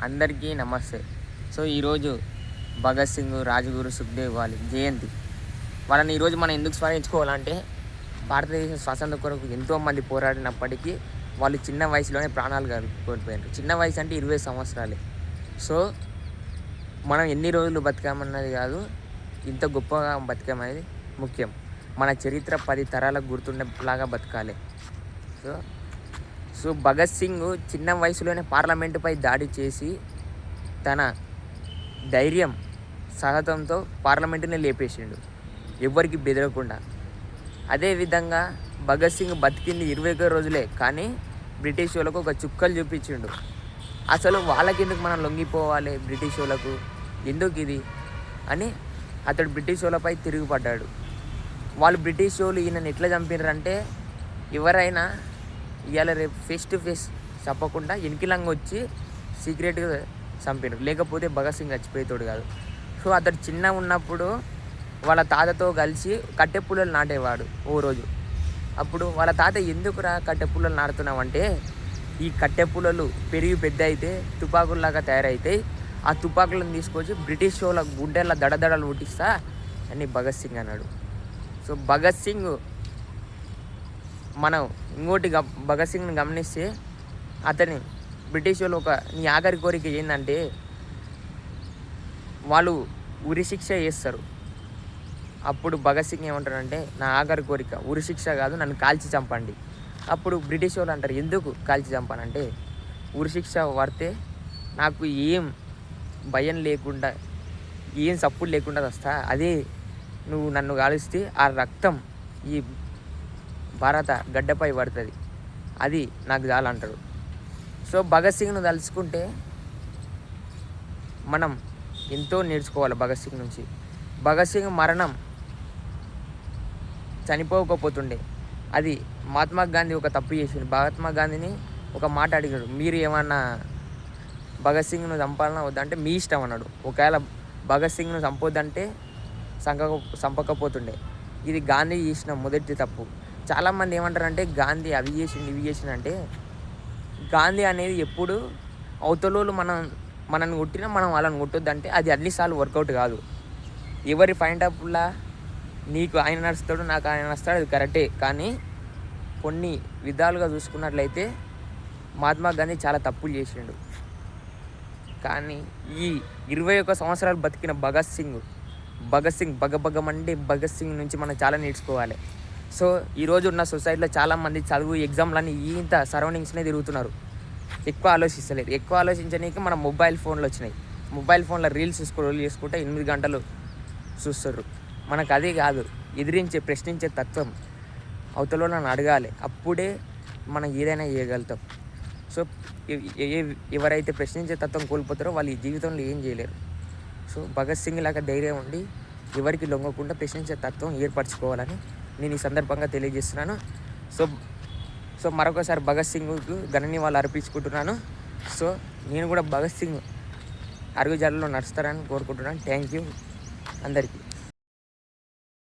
అందరికీ నమస్తే. సో ఈరోజు భగత్ సింగ్, రాజ్‌గురు, సుఖ్దేవ్ వాళ్ళ జయంతి. వాళ్ళని ఈరోజు మనం ఎందుకు స్మరించుకోవాలంటే, భారతదేశ స్వాతంత్రం కొరకు ఎంతోమంది పోరాడినప్పటికీ వాళ్ళు చిన్న వయసులోనే ప్రాణాలు కోల్పోయారు. చిన్న వయసు అంటే 20 సంవత్సరాలే. సో మనం ఎన్ని రోజులు బతికామన్నది కాదు, ఇంత గొప్పగా బతికామనేది ముఖ్యం. మన చరిత్ర 10 తరాలకు గుర్తుండేలాగా బతకాలి. సో భగత్ సింగ్ చిన్న వయసులోనే పార్లమెంటుపై దాడి చేసి తన ధైర్యం, సాహసంతో పార్లమెంటుని లేపేసిండు, ఎవ్వరికి బెదరకుండా. అదేవిధంగా భగత్ సింగ్ బతికింది 21 రోజులే, కానీ బ్రిటిష్ వాళ్ళకు ఒక చుక్కలు చూపించిండు. అసలు వాళ్ళకెందుకు మనం లొంగిపోవాలి, బ్రిటిష్ వాళ్ళకు ఎందుకు ఇది అని అతడు బ్రిటిష్ వాళ్ళపై తిరుగుపడ్డాడు. వాళ్ళు బ్రిటిష్ వాళ్ళు ఈయనని ఎట్లా చంపినారంటే, ఎవరైనా ఇవాళ రేపు ఫేస్ టు ఫేస్ చెప్పకుండా ఎనికిలంగా వచ్చి సీక్రెట్గా చంపినారు, లేకపోతే భగత్ సింగ్ చచ్చిపోయేతోడు కాదు. సో అతడు చిన్న ఉన్నప్పుడు వాళ్ళ తాతతో కలిసి కట్టె పుల్లలు నాటేవాడు ఓ రోజు. అప్పుడు వాళ్ళ తాత ఎందుకురా కట్టె పుల్లలు నాటుతున్నామంటే, ఈ కట్టె పుల్లలు పెరిగి పెద్ద అయితే తుపాకుల్లాగా తయారైతాయి, ఆ తుపాకులను తీసుకొచ్చి బ్రిటిష్ వాళ్ళ గుండెల దడదడలు పుట్టిస్తా అని భగత్ సింగ్ అన్నాడు. సో భగత్ సింగ్ మనం ఇంకోటి భగత్ సింగ్ని గమనిస్తే, అతని బ్రిటిష్ వాళ్ళు నీ ఆఖరి కోరిక ఏంటంటే, వాళ్ళు ఉరి శిక్ష చేస్తారు. అప్పుడు భగత్ సింగ్ ఏమంటారంటే, నా ఆఖరి కోరిక ఉరి శిక్ష కాదు, నన్ను కాల్చి చంపండి. అప్పుడు బ్రిటిష్ వాళ్ళు అంటారు, ఎందుకు కాల్చి చంపానంటే, ఉరి శిక్ష పడితే నాకు ఏం భయం లేకుండా, ఏం సప్పుడు లేకుండా వస్తా, అదే నువ్వు నన్ను కాలుస్తే ఆ రక్తం ఈ భారత గడ్డపై పడుతుంది, అది నాకు చాలంటాడు. సో భగత్ సింగ్ను తలుచుకుంటే మనం ఎంతో నేర్చుకోవాలి భగత్ సింగ్ నుంచి. భగత్ సింగ్ మరణం చనిపోకపోతుండే, అది మహాత్మా గాంధీ ఒక తప్పు చేసిండు. మహాత్మా గాంధీని ఒక మాట అడిగాడు, మీరు ఏమన్నా భగత్ సింగ్ను చంపాలన్నా వద్దంటే మీ ఇష్టం అన్నాడు. ఒకవేళ భగత్ సింగ్ను చంపొద్దంటే చంపకపోతుండే. ఇది గాంధీ చేసిన మొదటి తప్పు. చాలామంది ఏమంటారంటే, గాంధీ అవి చేసిండు ఇవి చేసిండంటే, గాంధీ అనేది ఎప్పుడు అవతలోళ్ళు మనల్ని కొట్టినా మనం వాళ్ళని కొట్టొద్దంటే అది అన్నిసార్లు వర్కౌట్ కాదు. ఎవరి పాయింట్ ఆఫ్లా నీకు ఆయన నడుస్తాడు, నాకు ఆయన నడుస్తాడు, అది కరెక్టే. కానీ కొన్ని విధాలుగా చూసుకున్నట్లయితే మహాత్మా గాంధీ చాలా తప్పులు చేసిండు. కానీ ఈ 21 సంవత్సరాలు బతికిన భగత్ సింగ్ బగబగమంటే భగత్ సింగ్ నుంచి మనం చాలా నేర్చుకోవాలి. సో ఈరోజు ఉన్న సొసైటీలో చాలామంది చదువు ఎగ్జామ్లని ఇంత సరౌండింగ్స్నే తిరుగుతున్నారు, ఎక్కువ ఆలోచిస్తలేరు. ఎక్కువ ఆలోచించడానికి మన మొబైల్ ఫోన్లు వచ్చినాయి. మొబైల్ ఫోన్లో రీల్స్ స్క్రోల్ చేసుకుంటే 8 గంటలు చూస్తారు. మనకు అదే కాదు, ఎదిరించే ప్రశ్నించే తత్వం అవతలలో నన్ను అడగాలి, అప్పుడే మనం ఏదైనా చేయగలుగుతాం. సో ఎవరైతే ప్రశ్నించే తత్వం కోల్పోతారో వాళ్ళు ఈ జీవితంలో ఏం చేయలేరు. సో భగత్ సింగ్ లాగా ధైర్యం ఉండి ఎవరికి లొంగకుండా ప్రశ్నించే తత్వం ఏర్పరచుకోవాలని నేను ఈ సందర్భంగా తెలియజేస్తున్నాను. సో మరొకసారి భగత్ సింగ్కు ఘననివాళులు అర్పించుకుంటున్నాను. సో నేను కూడా భగత్ సింగ్ అడుగుజాడలో నడుస్తారని కోరుకుంటున్నాను. థ్యాంక్ యూ అందరికీ.